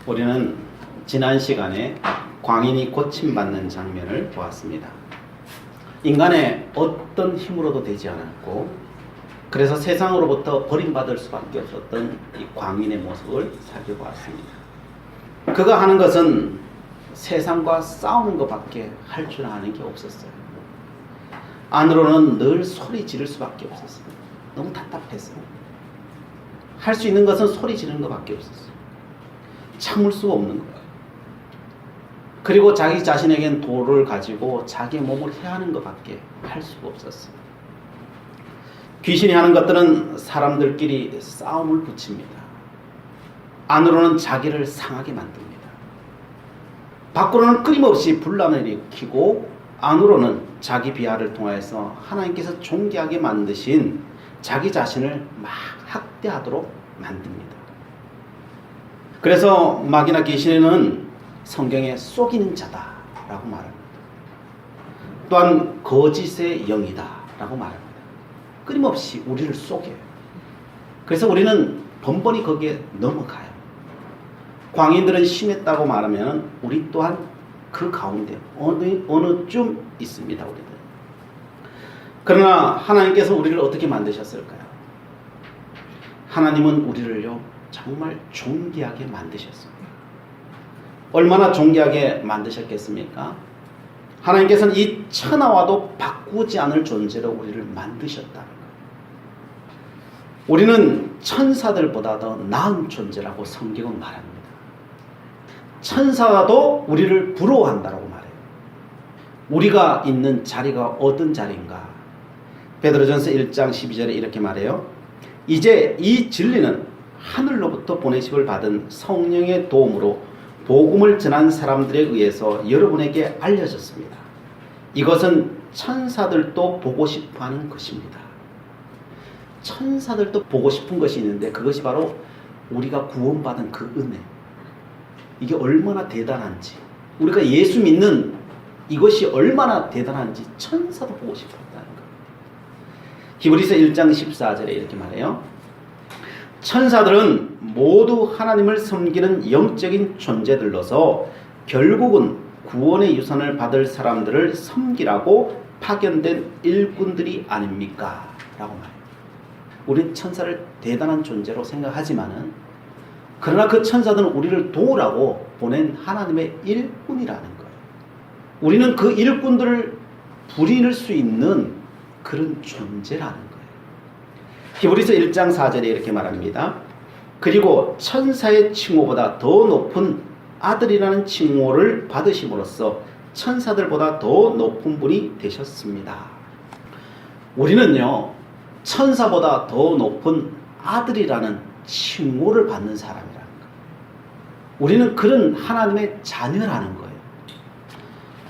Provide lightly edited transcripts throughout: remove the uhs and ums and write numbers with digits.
우리는 지난 시간에 광인이 고침받는 장면을 보았습니다. 인간의 어떤 힘으로도 되지 않았고, 그래서 세상으로부터 버림받을 수밖에 없었던 이 광인의 모습을 살펴보았습니다. 그가 하는 것은 세상과 싸우는 것밖에 할 줄 아는 게 없었어요. 안으로는 늘 소리 지를 수밖에 없었어요. 너무 답답했어요. 할 수 있는 것은 소리 지르는 것밖에 없었어요. 참을 수가 없는 거예요. 그리고 자기 자신에겐 돌을 가지고 자기 몸을 해하는 것밖에 할 수가 없었어요. 귀신이 하는 것들은 사람들끼리 싸움을 붙입니다. 안으로는 자기를 상하게 만듭니다. 밖으로는 끊임없이 분란을 일으키고, 안으로는 자기 비하를 통하여서 하나님께서 존귀하게 만드신 자기 자신을 막 학대하도록 만듭니다. 그래서 마귀나 귀신은 성경에 속이는 자다라고 말합니다. 또한 거짓의 영이다라고 말합니다. 끊임없이 우리를 속여요. 그래서 우리는 번번이 거기에 넘어가요. 광인들은 심했다고 말하면 우리 또한 그 가운데 어느 쯤 있습니다. 우리들. 그러나 하나님께서 우리를 어떻게 만드셨을까요? 하나님은 우리를요 정말 존귀하게 만드셨습니다. 얼마나 존귀하게 만드셨겠습니까? 하나님께서는 이 천하와도 바꾸지 않을 존재로 우리를 만드셨다는 거예요. 우리는 천사들보다 더 나은 존재라고 성경은 말합니다. 천사도 우리를 부러워한다고 말해요. 우리가 있는 자리가 어떤 자리인가? 베드로전서 1장 12절에 이렇게 말해요. 이제 이 진리는 하늘로부터 보내심을 받은 성령의 도움으로 복음을 전한 사람들에 의해서 여러분에게 알려졌습니다. 이것은 천사들도 보고 싶어하는 것입니다. 천사들도 보고 싶은 것이 있는데, 그것이 바로 우리가 구원받은 그 은혜. 이게 얼마나 대단한지, 우리가 예수 믿는 이것이 얼마나 대단한지 천사도 보고 싶었다는 거예요. 히브리서 1장 14절에 이렇게 말해요. 천사들은 모두 하나님을 섬기는 영적인 존재들로서 결국은 구원의 유산을 받을 사람들을 섬기라고 파견된 일꾼들이 아닙니까? 라고 말해요. 우리는 천사를 대단한 존재로 생각하지만은, 그러나 그 천사들은 우리를 도우라고 보낸 하나님의 일꾼이라는 거예요. 우리는 그 일꾼들을 부릴 수 있는 그런 존재라는 거예요. 히브리서 1장 4절에 이렇게 말합니다. 그리고 천사의 칭호보다 더 높은 아들이라는 칭호를 받으심으로써 천사들보다 더 높은 분이 되셨습니다. 우리는요 천사보다 더 높은 아들이라는 칭호를 받는 사람이라는 거예요. 우리는 그런 하나님의 자녀라는 거예요.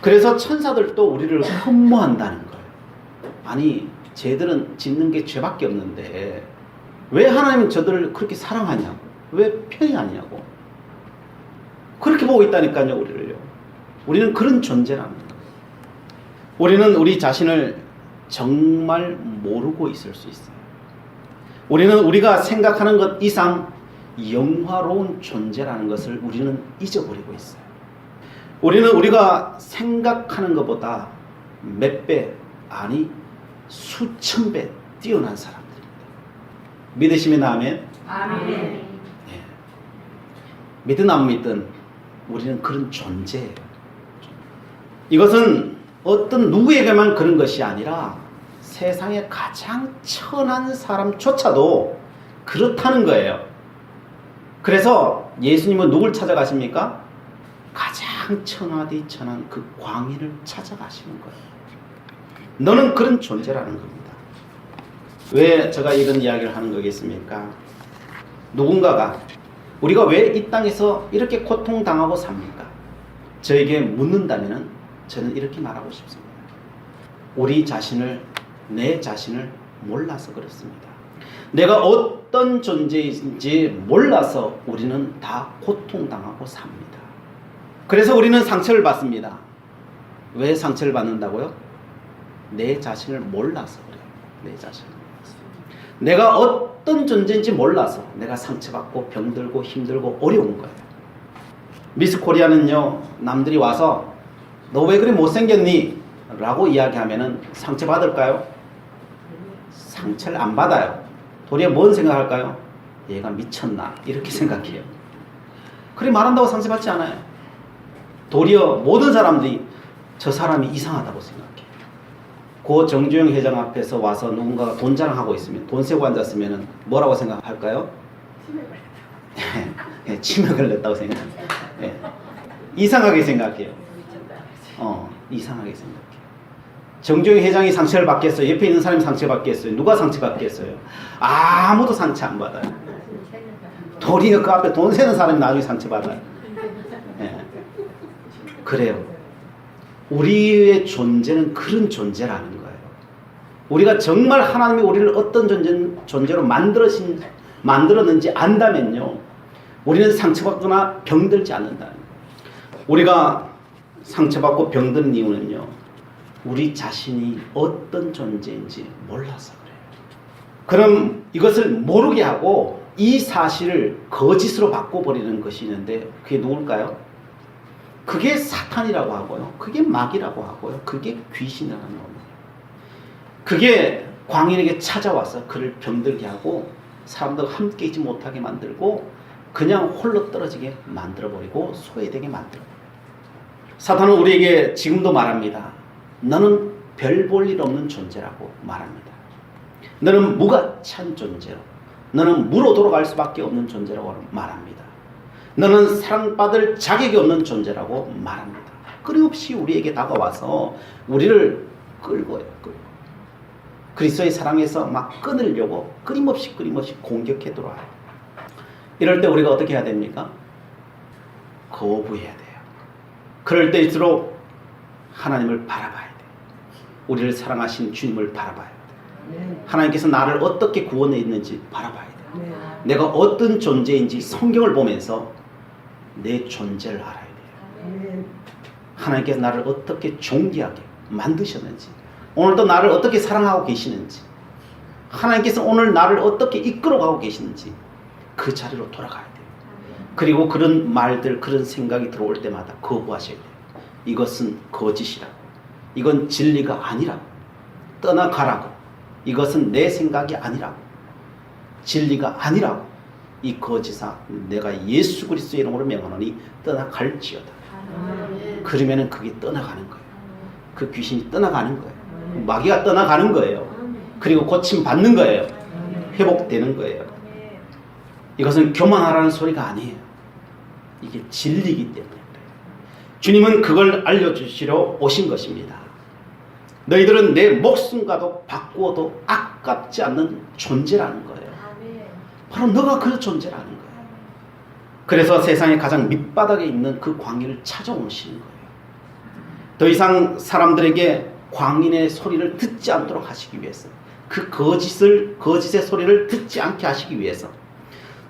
그래서 천사들도 우리를 흠모한다는 거예요. 아니, 쟤들은 짓는 게 죄밖에 없는데 왜 하나님은 저들을 그렇게 사랑하냐고, 왜 편애하냐고, 그렇게 보고 있다니까요. 우리를요. 우리는 그런 존재랍니다. 우리는 우리 자신을 정말 모르고 있을 수 있어요. 우리는 우리가 생각하는 것 이상 영화로운 존재라는 것을 우리는 잊어버리고 있어요. 우리는 우리가 생각하는 것보다 몇 배, 아니 수천 배 뛰어난 사람들입니다. 믿으시면 아멘? 아멘. 예. 믿든 안 믿든 우리는 그런 존재예요. 이것은 어떤 누구에게만 그런 것이 아니라 세상의 가장 천한 사람조차도 그렇다는 거예요. 그래서 예수님은 누굴 찾아가십니까? 가장 천하디 천한 그 광인을 찾아가시는 거예요. 너는 그런 존재라는 겁니다. 왜 제가 이런 이야기를 하는 거겠습니까? 누군가가 우리가 왜 이 땅에서 이렇게 고통당하고 삽니까? 저에게 묻는다면 저는 이렇게 말하고 싶습니다. 우리 자신을, 내 자신을 몰라서 그렇습니다. 내가 어떤 존재인지 몰라서 우리는 다 고통당하고 삽니다. 그래서 우리는 상처를 받습니다. 왜 상처를 받는다고요? 내 자신을 몰라서 그래요. 내 자신을 몰라서. 내가 어떤 존재인지 몰라서 내가 상처받고 병들고 힘들고 어려운 거예요. 미스 코리아는요, 남들이 와서 너 왜 그리 못생겼니? 라고 이야기하면은 상처받을까요? 상처를 안 받아요. 도리어 뭔 생각할까요? 얘가 미쳤나? 이렇게 생각해요. 그래 말한다고 상처받지 않아요. 도리어 모든 사람들이 저 사람이 이상하다고 생각해요. 고 정주영 회장 앞에서 와서 누군가가 돈 자랑하고 있으면, 돈 세고 앉았으면 뭐라고 생각할까요? 치매 걸렸다고 생각해요. 네. 이상하게 생각해요. 이상하게 생각해요. 정주영 회장이 상처를 받겠어요? 옆에 있는 사람이 상처받겠어요? 누가 상처받겠어요? 아무도 상처 안 받아요. 도리어 그 앞에 돈 세는 사람이 나중에 상처받아요. 네. 그래요. 우리의 존재는 그런 존재라는 거예요. 우리가 정말 하나님이 우리를 어떤 존재로 만들었는지 안다면요, 우리는 상처받거나 병들지 않는다. 우리가 상처받고 병드는 이유는요, 우리 자신이 어떤 존재인지 몰라서 그래요. 그럼 이것을 모르게 하고 이 사실을 거짓으로 바꿔버리는 것이 있는데, 그게 누굴까요? 그게 사탄이라고 하고요, 그게 마귀라고 하고요, 그게 귀신이라는 겁니다. 그게 광인에게 찾아와서 그를 병들게 하고 사람들 함께 있지 못하게 만들고 그냥 홀로 떨어지게 만들어버리고 소외되게 만들어버려요. 사탄은 우리에게 지금도 말합니다. 너는 별 볼 일 없는 존재라고 말합니다. 너는 무가 찬 존재로, 너는 무로 돌아갈 수밖에 없는 존재라고 말합니다. 너는 사랑받을 자격이 없는 존재라고 말합니다. 끊임없이 우리에게 다가와서 우리를 끌고요. 그리스도의 사랑에서 막 끊으려고 끊임없이 공격해 들어와요. 이럴 때 우리가 어떻게 해야 됩니까? 거부해야 돼요. 그럴 때일수록 하나님을 바라봐야 돼요. 우리를 사랑하신 주님을 바라봐야 돼요. 하나님께서 나를 어떻게 구원해 있는지 바라봐야 돼요. 내가 어떤 존재인지 성경을 보면서 내 존재를 알아야 돼요. 하나님께서 나를 어떻게 존귀하게 만드셨는지, 오늘도 나를 어떻게 사랑하고 계시는지, 하나님께서 오늘 나를 어떻게 이끌어가고 계시는지 그 자리로 돌아가야 돼요. 그리고 그런 말들, 그런 생각이 들어올 때마다 거부하셔야 돼요. 이것은 거짓이라고, 이건 진리가 아니라고, 떠나가라고, 이것은 내 생각이 아니라고, 진리가 아니라고, 이 거짓아 내가 예수 그리스도의 이름으로 명하노니 떠나갈지어다. 그러면은 그게 떠나가는 거예요. 그 귀신이 떠나가는 거예요. 마귀가 떠나가는 거예요. 그리고 고침 받는 거예요. 회복되는 거예요. 이것은 교만하라는 소리가 아니에요. 이게 진리이기 때문에 그래요. 주님은 그걸 알려주시러 오신 것입니다. 너희들은 내 목숨과도 바꾸어도 아깝지 않는 존재라는 거예요. 바로 너가 그 존재라는 거예요. 그래서 세상의 가장 밑바닥에 있는 그 광인을 찾아오시는 거예요. 더 이상 사람들에게 광인의 소리를 듣지 않도록 하시기 위해서, 그 거짓의 소리를 듣지 않게 하시기 위해서,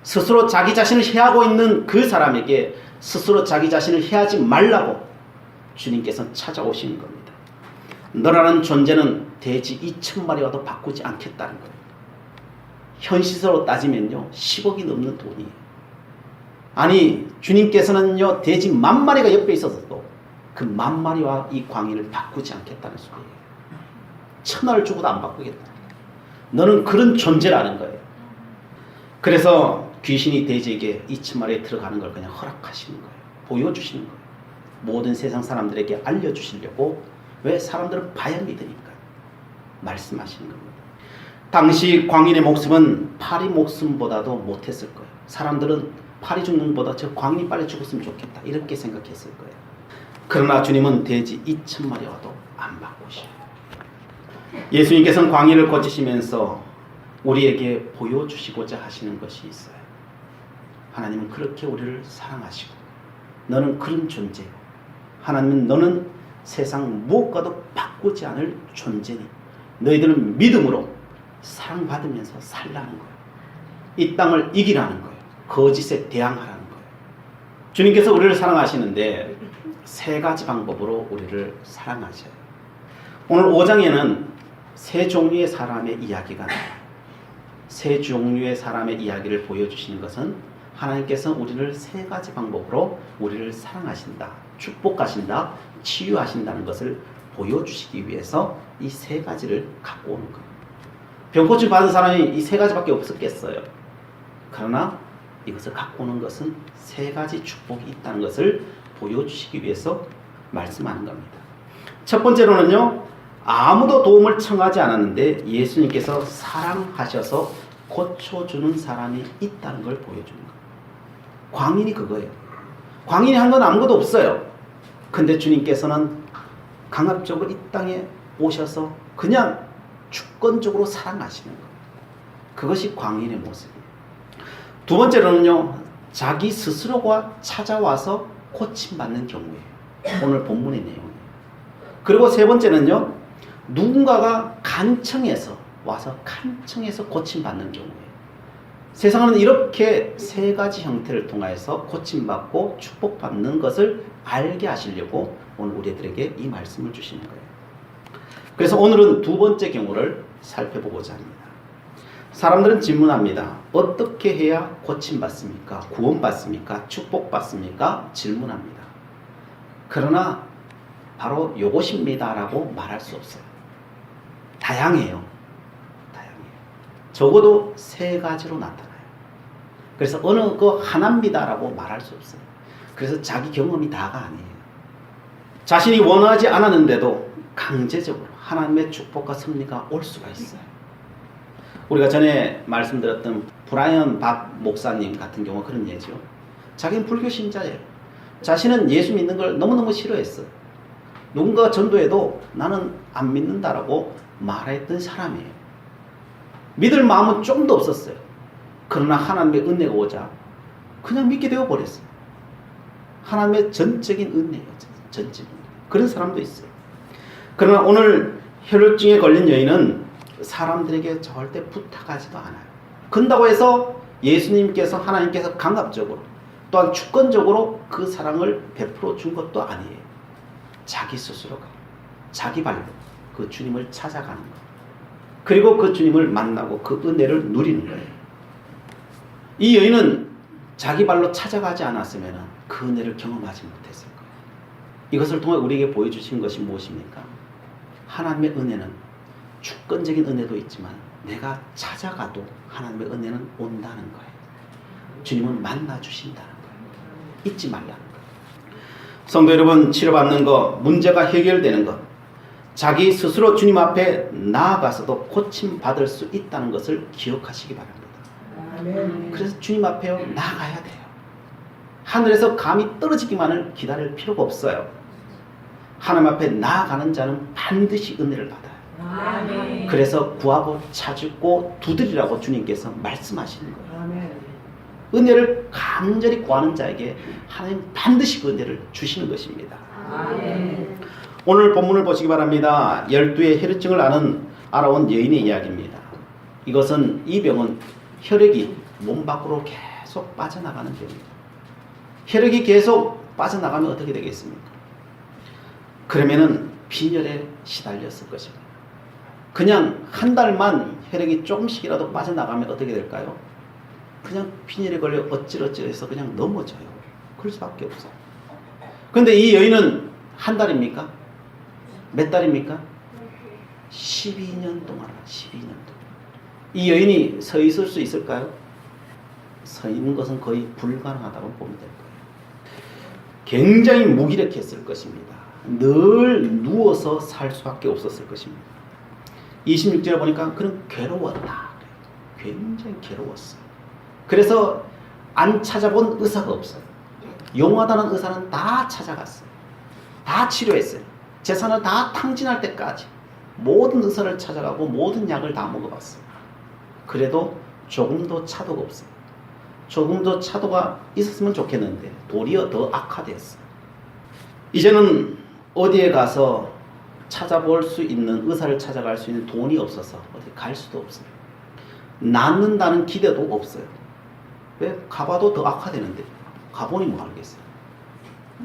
스스로 자기 자신을 해하고 있는 그 사람에게 스스로 자기 자신을 해하지 말라고 주님께서 찾아오시는 겁니다. 너라는 존재는 돼지 2,000마리와도 바꾸지 않겠다는 거예요. 현실적으로 따지면요, 10억이 넘는 돈이에요. 아니, 주님께서는요, 돼지 10,000마리가 옆에 있어서도 그 10,000마리와 이 광인을 바꾸지 않겠다는 소리예요. 1,000원을 주고도 안 바꾸겠다. 너는 그런 존재라는 거예요. 그래서 귀신이 돼지에게 2,000마리에 들어가는 걸 그냥 허락하시는 거예요. 보여주시는 거예요. 모든 세상 사람들에게 알려주시려고. 왜? 사람들은 봐야 믿으니까 말씀하시는 겁니다. 당시 광인의 목숨은 파리 목숨보다도 못했을 거예요. 사람들은 파리 죽는 것보다 저 광인이 빨리 죽었으면 좋겠다, 이렇게 생각했을 거예요. 그러나 주님은 돼지 2,000마리와도 안 바꾸셔요. 예수님께서는 광인을 고치시면서 우리에게 보여주시고자 하시는 것이 있어요. 하나님은 그렇게 우리를 사랑하시고, 너는 그런 존재고, 하나님은 너는 세상 무엇과도 바꾸지 않을 존재니 너희들은 믿음으로 사랑받으면서 살라는 거예요. 이 땅을 이기라는 거예요. 거짓에 대항하라는 거예요. 주님께서 우리를 사랑하시는데 세 가지 방법으로 우리를 사랑하셔요. 오늘 5장에는 세 종류의 사람의 이야기가 나와요. 세 종류의 사람의 이야기를 보여주시는 것은 하나님께서 우리를 세 가지 방법으로 우리를 사랑하신다, 축복하신다, 치유하신다는 것을 보여주시기 위해서 이 세 가지를 갖고 오는 거예요. 병고침 받은 사람이 이 세 가지밖에 없었겠어요. 그러나 이것을 갖고 오는 것은 세 가지 축복이 있다는 것을 보여주시기 위해서 말씀하는 겁니다. 첫 번째로는요, 아무도 도움을 청하지 않았는데 예수님께서 사랑하셔서 고쳐주는 사람이 있다는 걸 보여주는 거예요. 광인이 그거예요. 광인이 한 건 아무것도 없어요. 근데 주님께서는 강압적으로 이 땅에 오셔서 그냥 주권적으로 사랑하시는 거예요. 그것이 광인의 모습이에요. 두 번째로는요, 자기 스스로가 찾아와서 고침받는 경우예요. 오늘 본문의 내용이에요. 그리고 세 번째는요, 누군가가 간청해서 와서 간청해서 고침받는 경우예요. 세상은 이렇게 세 가지 형태를 통해서 고침받고 축복받는 것을 알게 하시려고 오늘 우리들에게 이 말씀을 주시는 거예요. 그래서 오늘은 두 번째 경우를 살펴보고자 합니다. 사람들은 질문합니다. 어떻게 해야 고침받습니까? 구원받습니까? 축복받습니까? 질문합니다. 그러나 바로 요것입니다 라고 말할 수 없어요. 다양해요. 적어도 세 가지로 나타나요. 그래서 어느 거 하나입니다 라고 말할 수 없어요. 그래서 자기 경험이 다가 아니에요. 자신이 원하지 않았는데도 강제적으로 하나님의 축복과 섭리가 올 수가 있어요. 우리가 전에 말씀드렸던 브라이언 박 목사님 같은 경우 그런 예죠. 자기는 불교 신자예요. 자신은 예수 믿는 걸 너무너무 싫어했어요. 누군가 전도해도 나는 안 믿는다라고 말했던 사람이에요. 믿을 마음은 좀도 없었어요. 그러나 하나님의 은혜가 오자 그냥 믿게 되어버렸어요. 하나님의 전적인 은혜예요. 전적인 은혜. 그런 사람도 있어요. 그러나 오늘 혈루증에 걸린 여인은 사람들에게 절대 부탁하지도 않아요. 그런다고 해서 예수님께서 하나님께서 강압적으로 또한 주권적으로 그 사랑을 베풀어 준 것도 아니에요. 자기 스스로가 자기 발로 그 주님을 찾아가는 것. 그리고 그 주님을 만나고 그 은혜를 누리는 거예요. 이 여인은 자기 발로 찾아가지 않았으면 그 은혜를 경험하지 못했을 거예요. 이것을 통해 우리에게 보여주신 것이 무엇입니까? 하나님의 은혜는 주권적인 은혜도 있지만 내가 찾아가도 하나님의 은혜는 온다는 거예요. 주님은 만나주신다는 거예요. 잊지 말라는 거예요. 성도 여러분, 치료받는 것, 문제가 해결되는 것, 자기 스스로 주님 앞에 나아가서도 고침받을 수 있다는 것을 기억하시기 바랍니다. 아멘. 그래서 주님 앞에 나아가야 돼요. 하늘에서 감히 떨어지기만을 기다릴 필요가 없어요. 하나님 앞에 나아가는 자는 반드시 은혜를 받아요. 아멘. 그래서 구하고 찾고 두드리라고 주님께서 말씀하시는 거예요. 아멘. 은혜를 간절히 구하는 자에게 하나님 반드시 그 은혜를 주시는 것입니다. 아멘. 오늘 본문을 보시기 바랍니다. 12의 혈루증을 알아온 여인의 이야기입니다. 이것은 이 병은 혈액이 몸 밖으로 계속 빠져나가는 병입니다. 혈액이 계속 빠져나가면 어떻게 되겠습니까? 그러면은 빈혈에 시달렸을 것입니다. 그냥 한 달만 혈액이 조금씩이라도 빠져나가면 어떻게 될까요? 그냥 빈혈에 걸려 어찌어찌해서 그냥 넘어져요. 그럴 수밖에 없어요. 그런데 이 여인은 한 달입니까? 몇 달입니까? 12년 동안, 12년 동안. 이 여인이 서 있을 수 있을까요? 서 있는 것은 거의 불가능하다고 보면 될 거예요. 굉장히 무기력했을 것입니다. 늘 누워서 살 수밖에 없었을 것입니다. 26절에 보니까 그는 괴로웠다. 굉장히 괴로웠어요. 그래서 안 찾아본 의사가 없어요. 용하다는 의사는 다 찾아갔어요. 다 치료했어요. 재산을 다 탕진할 때까지 모든 의사를 찾아가고 모든 약을 다 먹어봤어요. 그래도 조금도 차도가 없어요. 조금도 차도가 있었으면 좋겠는데 도리어 더 악화됐어요. 이제는 어디에 가서 찾아볼 수 있는 의사를 찾아갈 수 있는 돈이 없어서 어디 갈 수도 없어요. 낫는다는 기대도 없어요. 왜? 가봐도 더 악화되는데 가보니 뭐 알겠어요.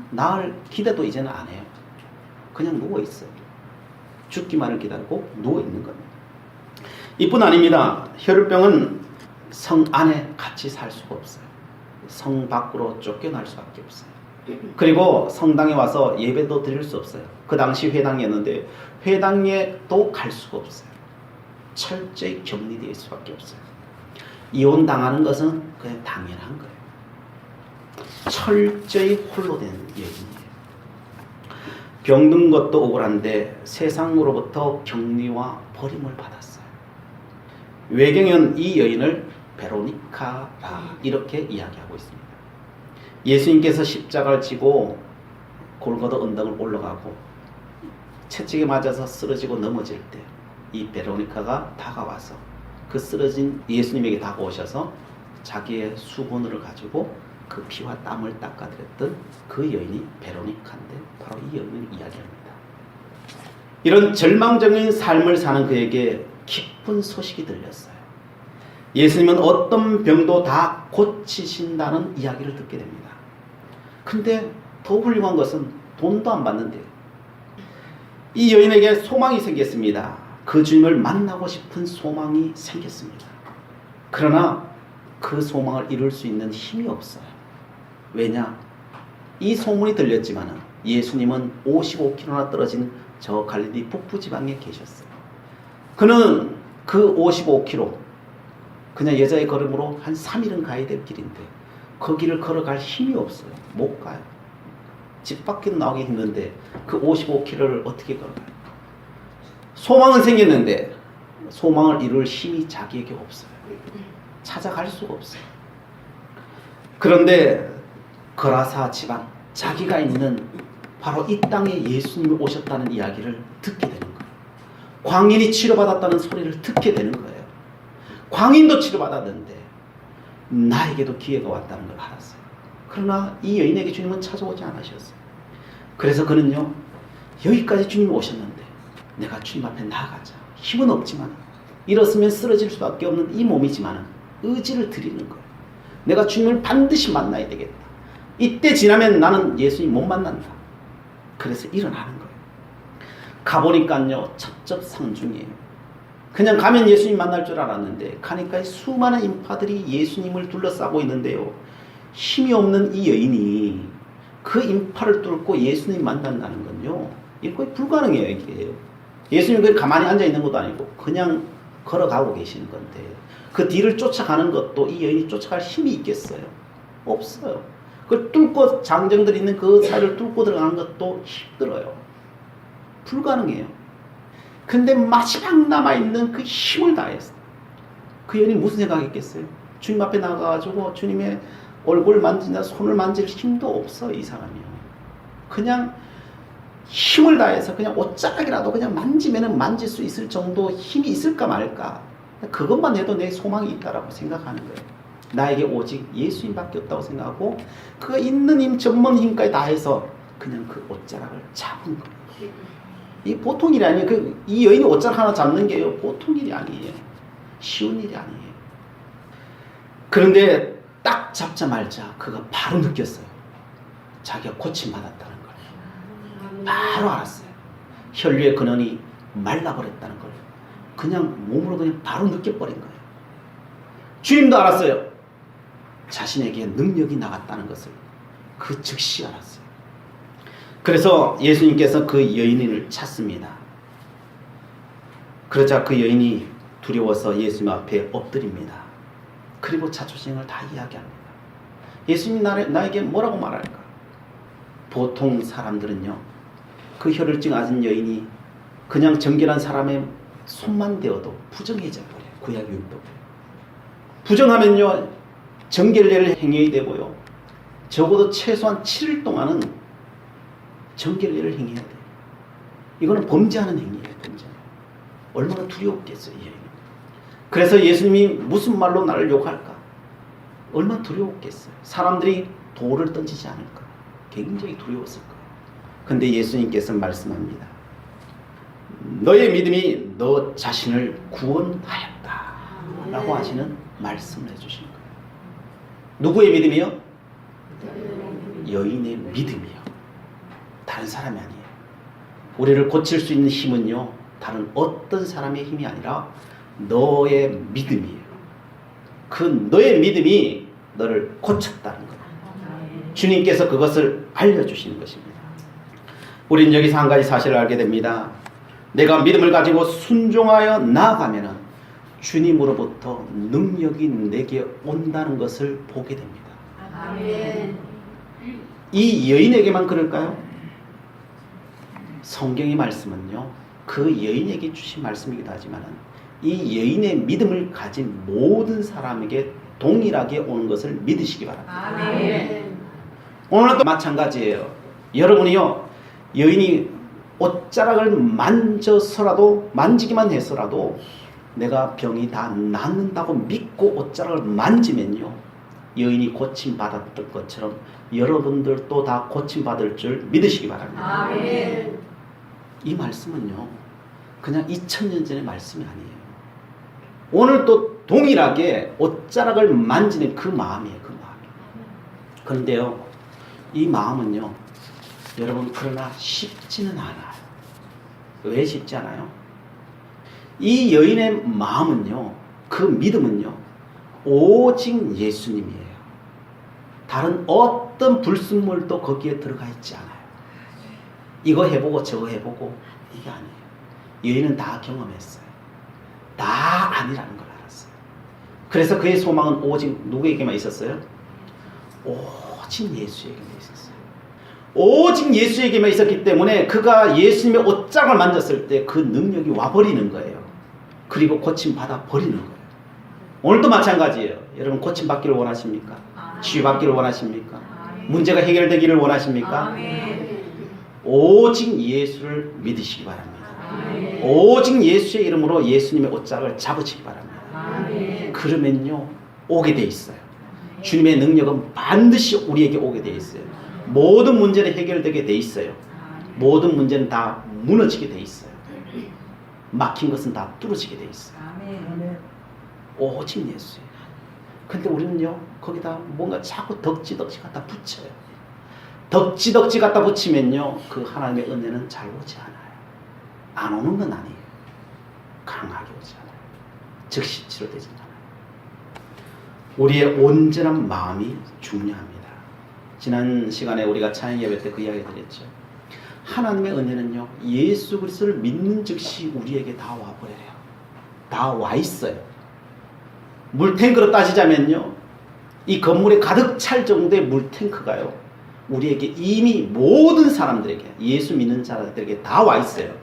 나을 기대도 이제는 안 해요. 그냥 누워있어요. 죽기만을 기다리고 누워있는 겁니다. 이뿐 아닙니다. 혈루병은 성 안에 같이 살 수가 없어요. 성 밖으로 쫓겨날 수밖에 없어요. 그리고 성당에 와서 예배도 드릴 수 없어요. 그 당시 회당이었는데 회당에도 갈 수가 없어요. 철저히 격리될 수밖에 없어요. 이혼당하는 것은 그냥 당연한 거예요. 철저히 홀로 된 여인이에요. 병든 것도 억울한데 세상으로부터 격리와 버림을 받았어요. 외경은 이 여인을 베로니카라 이렇게 이야기하고 있습니다. 예수님께서 십자가를 지고 골고다 언덕을 올라가고 채찍에 맞아서 쓰러지고 넘어질 때 이 베로니카가 다가와서 그 쓰러진 예수님에게 다가오셔서 자기의 수건을 가지고 그 피와 땀을 닦아드렸던 그 여인이 베로니카인데 바로 이 여인을 이야기합니다. 이런 절망적인 삶을 사는 그에게 기쁜 소식이 들렸어요. 예수님은 어떤 병도 다 고치신다는 이야기를 듣게 됩니다. 근데 더 훌륭한 것은 돈도 안 받는데 이 여인에게 소망이 생겼습니다. 그 주님을 만나고 싶은 소망이 생겼습니다. 그러나 그 소망을 이룰 수 있는 힘이 없어요. 왜냐? 이 소문이 들렸지만 예수님은 55km나 떨어진 저 갈릴리 북부 지방에 계셨어요. 그는 그 55km 그냥 여자의 걸음으로 한 3일은 가야 될 길인데 그 길을 걸어갈 힘이 없어요. 못 가요. 집 밖에도 나오기 힘든데 그 55km를 어떻게 걸어가요? 소망은 생겼는데 소망을 이룰 힘이 자기에게 없어요. 찾아갈 수가 없어요. 그런데 거라사 지방, 자기가 있는 바로 이 땅에 예수님이 오셨다는 이야기를 듣게 되는 거예요. 광인이 치료받았다는 소리를 듣게 되는 거예요. 광인도 치료받았는데 나에게도 기회가 왔다는 걸 알았어요. 그러나 이 여인에게 주님은 찾아오지 않으셨어요. 그래서 그는요, 여기까지 주님이 오셨는데 내가 주님 앞에 나아가자. 힘은 없지만 일었으면 쓰러질 수밖에 없는 이 몸이지만 의지를 드리는 거예요. 내가 주님을 반드시 만나야 되겠다. 이때 지나면 나는 예수님 못 만난다. 그래서 일어나는 거예요. 가보니까요, 첩첩상중이에요. 그냥 가면 예수님 만날 줄 알았는데 가니까 수많은 인파들이 예수님을 둘러싸고 있는데요, 힘이 없는 이 여인이 그 인파를 뚫고 예수님 만난다는 건요, 이게 거의 불가능해요. 이게 예수님이 가만히 앉아 있는 것도 아니고 그냥 걸어가고 계시는 건데 그 뒤를 쫓아가는 것도 이 여인이 쫓아갈 힘이 있겠어요? 없어요. 그걸 뚫고 장정들 있는 그 사이를 뚫고 들어가는 것도 힘들어요. 불가능해요. 근데 마지막 남아있는 그 힘을 다해서 그 여인이 무슨 생각했겠어요? 주님 앞에 나가가지고 주님의 얼굴 만지나 손을 만질 힘도 없어요. 이 사람이요. 그냥 힘을 다해서 그냥 옷자락이라도 그냥 만지면은 만질 수 있을 정도 힘이 있을까 말까. 그것만 해도 내 소망이 있다라고 생각하는 거예요. 나에게 오직 예수님밖에 없다고 생각하고 그 있는 힘, 전문 힘까지 다해서 그냥 그 옷자락을 잡은 거예요. 이 보통 일이 아니에요. 이 여인이 옷자락 하나 잡는 게요, 보통 일이 아니에요. 쉬운 일이 아니에요. 그런데 딱 잡자마자 그가 바로 느꼈어요. 자기가 고침받았다는 걸. 바로 알았어요. 혈류의 근원이 말라버렸다는 걸. 그냥 몸으로 그냥 바로 느껴버린 거예요. 주님도 알았어요. 자신에게 능력이 나갔다는 것을 그 즉시 알았어요. 그래서 예수님께서 그 여인을 찾습니다. 그러자 그 여인이 두려워서 예수님 앞에 엎드립니다. 그리고 자초지종을 다 이야기합니다. 예수님이 나에게 뭐라고 말할까? 보통 사람들은요, 그 혈혈증 앓은 여인이 그냥 정결한 사람의 손만 대어도 부정해져 버려요. 구약 율법에. 부정하면요, 정결례를 행해야 되고요, 적어도 최소한 7일 동안은 정결례를 행해야 돼요. 이거는 범죄하는 행위예요. 범죄. 얼마나 두려웠겠어요, 이 여인은. 그래서 예수님이 무슨 말로 나를 욕할까? 얼마나 두려웠겠어요. 사람들이 돌을 던지지 않을까? 굉장히 두려웠을 거예요. 근데 예수님께서 말씀합니다. 너의 믿음이 너 자신을 구원하였다 라고 하시는 말씀을 해주신 거예요. 누구의 믿음이요? 여인의 믿음이요. 다른 사람이 아니에요. 우리를 고칠 수 있는 힘은요, 다른 어떤 사람의 힘이 아니라 너의 믿음이에요. 그 너의 믿음이 너를 고쳤다는 거예요. 주님께서 그것을 알려주시는 것입니다. 우리는 여기서 한 가지 사실을 알게 됩니다. 내가 믿음을 가지고 순종하여 나아가면 주님으로부터 능력이 내게 온다는 것을 보게 됩니다. 아멘. 이 여인에게만 그럴까요? 성경의 말씀은요, 그 여인에게 주신 말씀이기도 하지만 이 여인의 믿음을 가진 모든 사람에게 동일하게 오는 것을 믿으시기 바랍니다. 아멘. 오늘도 마찬가지예요. 여러분이요, 여인이 옷자락을 만지기만 해서라도 내가 병이 다 낫는다고 믿고 옷자락을 만지면요, 여인이 고침받았던 것처럼 여러분들도 다 고침받을 줄 믿으시기 바랍니다. 아멘. 이 말씀은요, 그냥 2000년 전의 말씀이 아니에요. 오늘 또 동일하게 옷자락을 만지는 그 마음이에요. 그 마음. 그런데요, 이 마음은요, 여러분, 그러나 쉽지는 않아요. 왜 쉽지 않아요? 이 여인의 마음은요, 그 믿음은요, 오직 예수님이에요. 다른 어떤 불순물도 거기에 들어가 있지 않아요. 이거 해보고 저거 해보고 이게 아니에요. 여인은 다 경험했어요. 다 아니라는 걸 알았어요. 그래서 그의 소망은 오직 누구에게만 있었어요? 오직 예수에게만 있었어요. 오직 예수에게만 있었기 때문에 그가 예수님의 옷장을 만졌을 때 그 능력이 와버리는 거예요. 그리고 고침받아 버리는 거예요. 오늘도 마찬가지예요. 여러분, 고침받기를 원하십니까? 치유받기를 원하십니까? 문제가 해결되기를 원하십니까? 아멘. 오직 예수를 믿으시기 바랍니다. 아멘. 오직 예수의 이름으로 예수님의 옷장을 잡으시기 바랍니다. 아멘. 그러면요, 오게 돼 있어요. 주님의 능력은 반드시 우리에게 오게 돼 있어요. 모든 문제는 해결되게 돼 있어요. 모든 문제는 다 무너지게 돼 있어요. 막힌 것은 다 뚫어지게 돼 있어요. 아멘. 오직 예수예요. 근데 우리는요, 거기다 뭔가 자꾸 덕지덕지 갖다 붙여요. 덕지덕지 갖다 붙이면요, 그 하나님의 은혜는 잘 오지 않아요. 안 오는 건 아니에요. 강하게 오지 않아요. 즉시 치료되지 않아요. 우리의 온전한 마음이 중요합니다. 지난 시간에 우리가 찬양 예배 때 그 이야기 드렸죠. 하나님의 은혜는요, 예수 그리스도를 믿는 즉시 우리에게 다 와버려요. 다 와 있어요. 물탱크로 따지자면요, 이 건물에 가득 찰 정도의 물탱크가요, 우리에게 이미 모든 사람들에게, 예수 믿는 자들에게 다 와 있어요.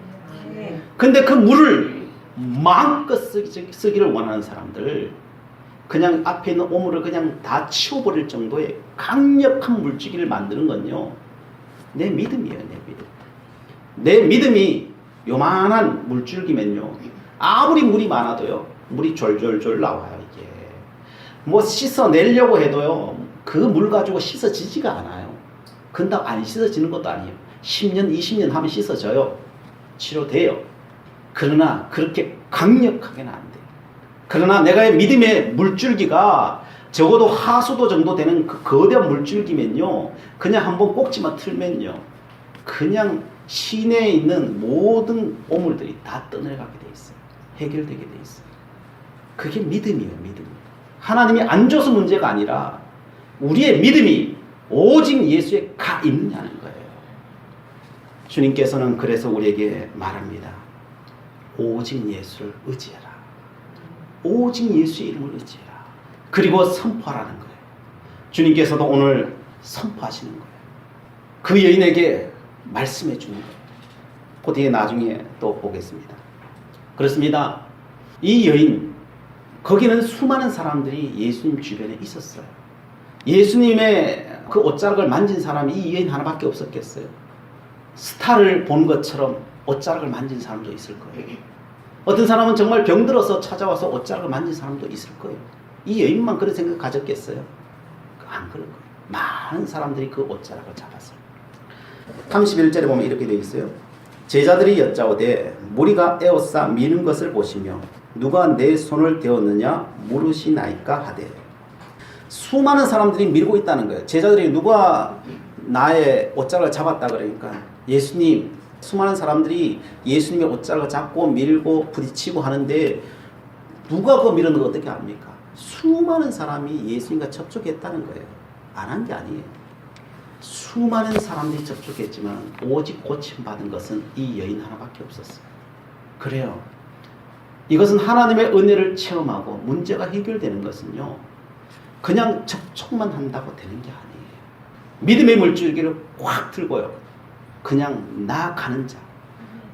근데 그 물을 마음껏 쓰기를 원하는 사람들, 그냥 앞에 있는 오물을 그냥 다 치워버릴 정도의 강력한 물주기를 만드는 건요, 내 믿음이에요. 내 믿음. 내 믿음이 요만한 물줄기면요, 아무리 물이 많아도요, 물이 졸졸졸 나와요. 이게 뭐 씻어내려고 해도요, 그 물 가지고 씻어지지가 않아요. 근데 안 씻어지는 것도 아니에요. 10년 20년 하면 씻어져요. 치료돼요. 그러나 그렇게 강력하게는 안 돼요. 그러나 내가 믿음의 물줄기가 적어도 하수도 정도 되는 그 거대한 물줄기면요, 그냥 한번 꼭지만 틀면요, 그냥 시내에 있는 모든 오물들이 다 떠내려가게 돼 있어요. 해결되게 돼 있어요. 그게 믿음이에요. 믿음. 하나님이 안 줘서 문제가 아니라 우리의 믿음이 오직 예수에 가 있느냐는 거예요. 주님께서는 그래서 우리에게 말합니다. 오직 예수를 의지해라. 오직 예수의 이름을 의지해라. 그리고 선포하라는 거예요. 주님께서도 오늘 선포하시는 거예요. 그 여인에게 말씀해 주는 거예요. 그 뒤에 나중에 또 보겠습니다. 그렇습니다. 이 여인, 거기는 수많은 사람들이 예수님 주변에 있었어요. 예수님의 그 옷자락을 만진 사람이 이 여인 하나밖에 없었겠어요. 스타를 본 것처럼 옷자락을 만진 사람도 있을 거예요. 어떤 사람은 정말 병들어서 찾아와서 옷자락을 만진 사람도 있을 거예요. 이 여인만 그런 생각 가졌겠어요? 안 그럴 거예요. 많은 사람들이 그 옷자락을 잡았어요. 31절에 보면 이렇게 되어 있어요. 제자들이 여짜오되 무리가 에워싸 미는 것을 보시며 누가 내 손을 대었느냐 물으시나이까 하되. 수많은 사람들이 밀고 있다는 거예요. 제자들이 누가 나의 옷자락을 잡았다 그러니까 예수님, 수많은 사람들이 예수님의 옷자락을 잡고 밀고 부딪히고 하는데 누가 그거 밀었는 거 어떻게 압니까? 수많은 사람이 예수님과 접촉했다는 거예요. 안 한 게 아니에요. 수많은 사람들이 접촉했지만 오직 고침받은 것은 이 여인 하나밖에 없었어요. 그래요. 이것은 하나님의 은혜를 체험하고 문제가 해결되는 것은요, 그냥 접촉만 한다고 되는 게 아니에요. 믿음의 물줄기를 확 들고요, 그냥 나아가는 자.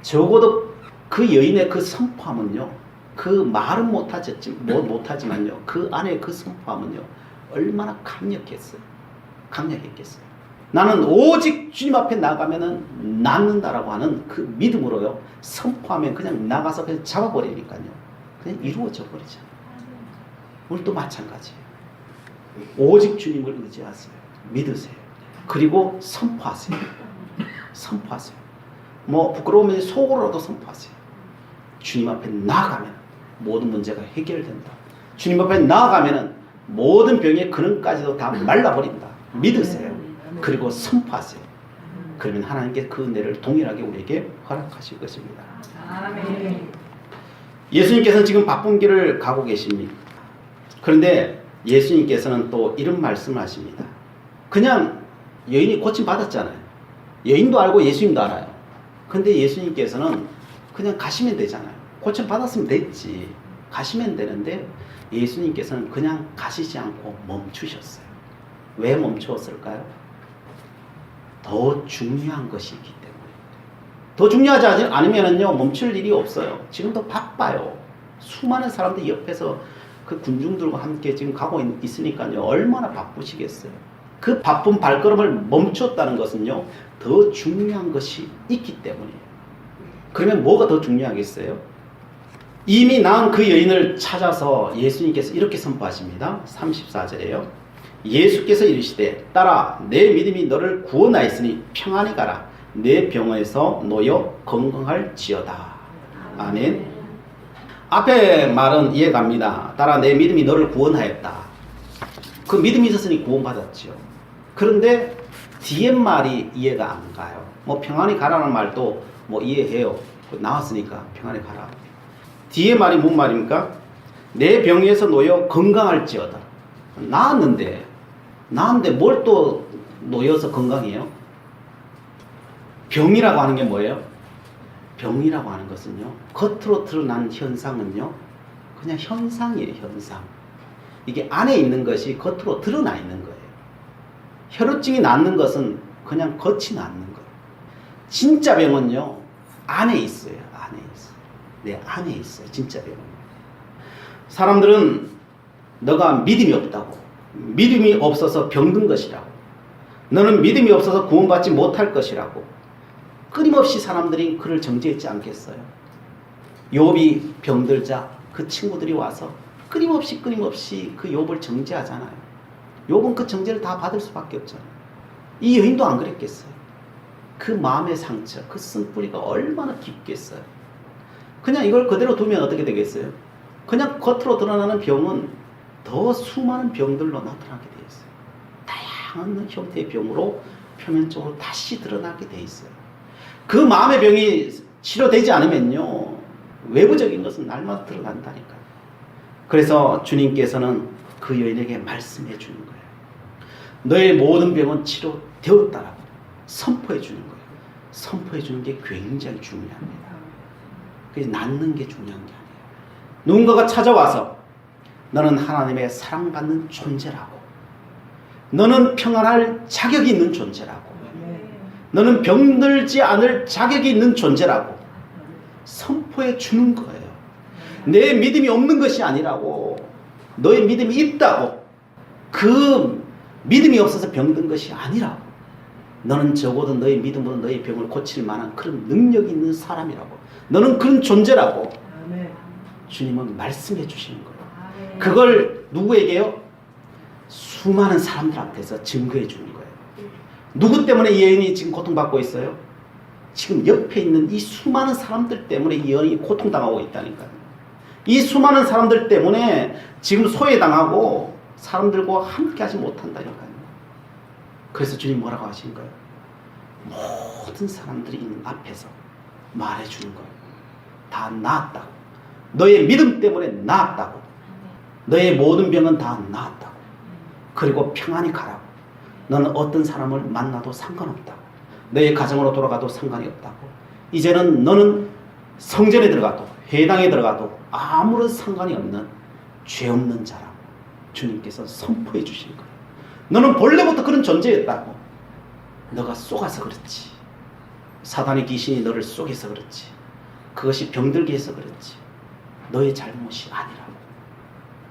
적어도 그 여인의 그 선포함은요, 그 말은 못하지만요, 그 안에 그 선포함은요, 얼마나 강력했어요. 강력했겠어요. 나는 오직 주님 앞에 나가면은 낫는다라고 하는 그 믿음으로요, 선포하면 그냥 나가서 그냥 잡아버리니까요, 그냥 이루어져 버리잖아요. 오늘도 마찬가지예요. 오직 주님을 의지하세요. 믿으세요. 그리고 선포하세요. 선포하세요. 뭐 부끄러우면 속으로라도 선포하세요. 주님 앞에 나아가면 모든 문제가 해결된다. 주님 앞에 나아가면 모든 병의 근원까지도 다 말라버린다. 믿으세요. 그리고 선포하세요. 그러면 하나님께 그 은혜를 동일하게 우리에게 허락하실 것입니다. 아멘. 예수님께서는 지금 바쁜 길을 가고 계십니다. 그런데 예수님께서는 또 이런 말씀을 하십니다. 그냥 여인이 고침 받았잖아요. 여인도 알고 예수님도 알아요. 근데 예수님께서는 그냥 가시면 되잖아요. 고침 받았으면 됐지. 가시면 되는데 예수님께서는 그냥 가시지 않고 멈추셨어요. 왜 멈추었을까요? 더 중요한 것이 있기 때문에. 더 중요하지 않으면요, 멈출 일이 없어요. 지금도 바빠요. 수많은 사람들이 옆에서 그 군중들과 함께 지금 가고 있으니까요, 얼마나 바쁘시겠어요. 그 바쁜 발걸음을 멈췄다는 것은요, 더 중요한 것이 있기 때문이에요. 그러면 뭐가 더 중요하겠어요? 이미 낳은 그 여인을 찾아서 예수님께서 이렇게 선포하십니다. 34절에요. 예수께서 이르시되 딸아 내 믿음이 너를 구원하였으니 평안히 가라. 내 병에서 놓여 건강할지어다. 아멘. 앞에 말은 이해갑니다. 딸아 내 믿음이 너를 구원하였다. 그 믿음이 있었으니 구원받았지요. 그런데 뒤에 말이 이해가 안 가요. 뭐 평안히 가라는 말도 뭐 이해해요. 나왔으니까 평안히 가라. 뒤에 말이 뭔 말입니까? 내 병에서 놓여 건강할지어다. 나았는데 뭘 또 놓여서 건강해요? 병이라고 하는 게 뭐예요? 병이라고 하는 것은요, 겉으로 드러난 현상은요, 그냥 현상이에요. 현상. 이게 안에 있는 것이 겉으로 드러나 있는 거예요. 혈루증이 낫는 것은 그냥 겉이 낫는 거예요. 진짜 병은요, 안에 있어요. 안에 있어요. 내 안에 있어요. 진짜 병은. 사람들은 너가 믿음이 없다고, 믿음이 없어서 병든 것이라고, 너는 믿음이 없어서 구원받지 못할 것이라고 끊임없이 사람들이 그를 정죄했지 않겠어요? 욥이 병들자 그 친구들이 와서 끊임없이 그 욥을 정죄하잖아요. 욥은 그 정죄를 다 받을 수밖에 없잖아요. 이 여인도 안 그랬겠어요? 그 마음의 상처, 그 쓴뿌리가 얼마나 깊겠어요? 그냥 이걸 그대로 두면 어떻게 되겠어요? 그냥 겉으로 드러나는 병은 더 수많은 병들로 나타나게 되어 있어요. 다양한 형태의 병으로 표면적으로 다시 드러나게 되어 있어요. 그 마음의 병이 치료되지 않으면요, 외부적인 것은 날마다 드러난다니까요. 그래서 주님께서는 그 여인에게 말씀해 주는 거예요. 너의 모든 병은 치료되었다라고 선포해 주는 거예요. 선포해 주는 게 굉장히 중요합니다. 그래서 낫는 게 중요한 게 아니에요. 누군가가 찾아와서 너는 하나님의 사랑받는 존재라고, 너는 평안할 자격이 있는 존재라고, 너는 병들지 않을 자격이 있는 존재라고 선포해 주는 거예요. 내 믿음이 없는 것이 아니라고, 너의 믿음이 있다고, 그 믿음이 없어서 병든 것이 아니라고, 너는 적어도 너의 믿음으로 너의 병을 고칠 만한 그런 능력이 있는 사람이라고, 너는 그런 존재라고 주님은 말씀해 주시는 거예요. 그걸 누구에게요? 수많은 사람들 앞에서 증거해 주는 거예요. 누구 때문에 이 여인이 지금 고통받고 있어요? 지금 옆에 있는 이 수많은 사람들 때문에 이 여인이 고통당하고 있다니까요. 이 수많은 사람들 때문에 지금 소외당하고 사람들과 함께 하지 못한다니까요. 그래서 주님 뭐라고 하신 거예요? 모든 사람들이 있는 앞에서 말해주는 거예요. 다 나았다고. 너의 믿음 때문에 나았다고. 너의 모든 병은 다 나았다고. 그리고 평안히 가라고. 너는 어떤 사람을 만나도 상관없다고. 너의 가정으로 돌아가도 상관이 없다고. 이제는 너는 성전에 들어가도 회당에 들어가도 아무런 상관이 없는 죄 없는 자라고 주님께서 선포해 주신 거예요. 너는 본래부터 그런 존재였다고. 너가 속아서 그렇지. 사단의 귀신이 너를 속여서 그렇지. 그것이 병들게 해서 그렇지. 너의 잘못이 아니라고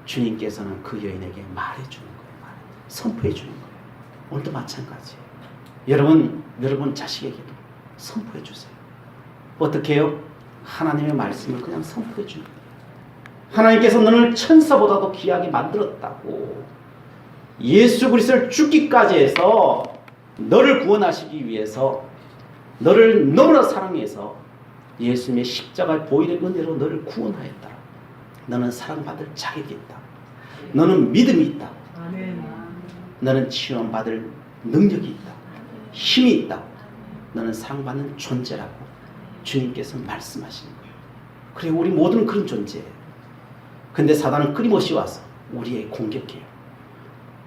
주님께서는 그 여인에게 말해주는 거예요. 선포해주는 거예요. 오늘도 마찬가지예요. 여러분 자식에게도 선포해주세요. 어떻게 해요? 하나님의 말씀을 그냥 선포해주는 거예요. 하나님께서 너를 천사보다도 귀하게 만들었다고. 예수 그리스도를 죽기까지 해서 너를 구원하시기 위해서 너를 너무나 사랑해서 예수님의 십자가의 보혈의 은혜로 너를 구원하였다. 너는 사랑받을 자격이 있다. 너는 믿음이 있다. 아멘. 너는 치유받을 능력이 있다. 힘이 있다. 너는 사랑받는 존재라고 주님께서 말씀하시는 거예요. 그래, 우리 모두는 그런 존재예요. 근데 사단은 끊임없이 와서 우리에게 공격해요.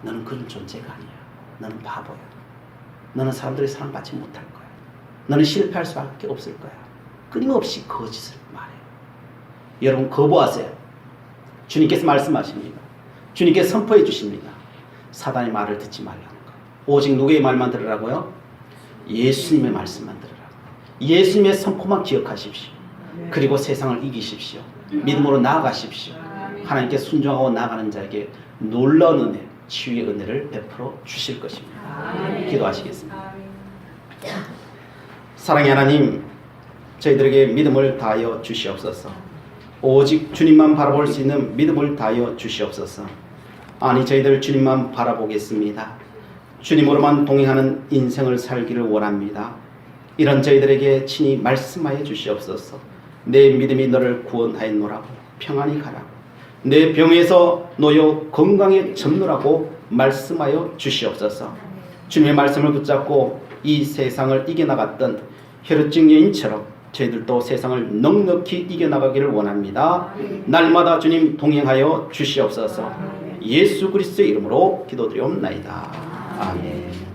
너는 그런 존재가 아니야. 너는 바보야. 너는 사람들의 사랑받지 못할 거야. 너는 실패할 수밖에 없을 거야. 끊임없이 거짓을 말해요. 여러분 거부하세요. 주님께서 말씀하십니다. 주님께서 선포해 주십니다. 사단의 말을 듣지 말라는 거. 오직 누구의 말만 들으라고요? 예수님의 말씀만 들으라고. 예수님의 선포만 기억하십시오. 그리고 세상을 이기십시오. 믿음으로 나아가십시오. 하나님께 순종하고 나아가는 자에게 놀라운 은혜, 치유의 은혜를 베풀어 주실 것입니다. 기도하시겠습니다. 사랑의 하나님, 저희들에게 믿음을 다하여 주시옵소서. 오직 주님만 바라볼 수 있는 믿음을 다하여 주시옵소서. 아니, 저희들 주님만 바라보겠습니다. 주님으로만 동행하는 인생을 살기를 원합니다. 이런 저희들에게 친히 말씀하여 주시옵소서. 내 믿음이 너를 구원하였노라고, 평안히 가라고, 내 병에서 놓여 건강에 접노라고 말씀하여 주시옵소서. 주님의 말씀을 붙잡고 이 세상을 이겨나갔던 혈루증 여인처럼 저희들도 세상을 넉넉히 이겨나가기를 원합니다. 날마다 주님 동행하여 주시옵소서. 예수 그리스도의 이름으로 기도드리옵나이다. 아멘.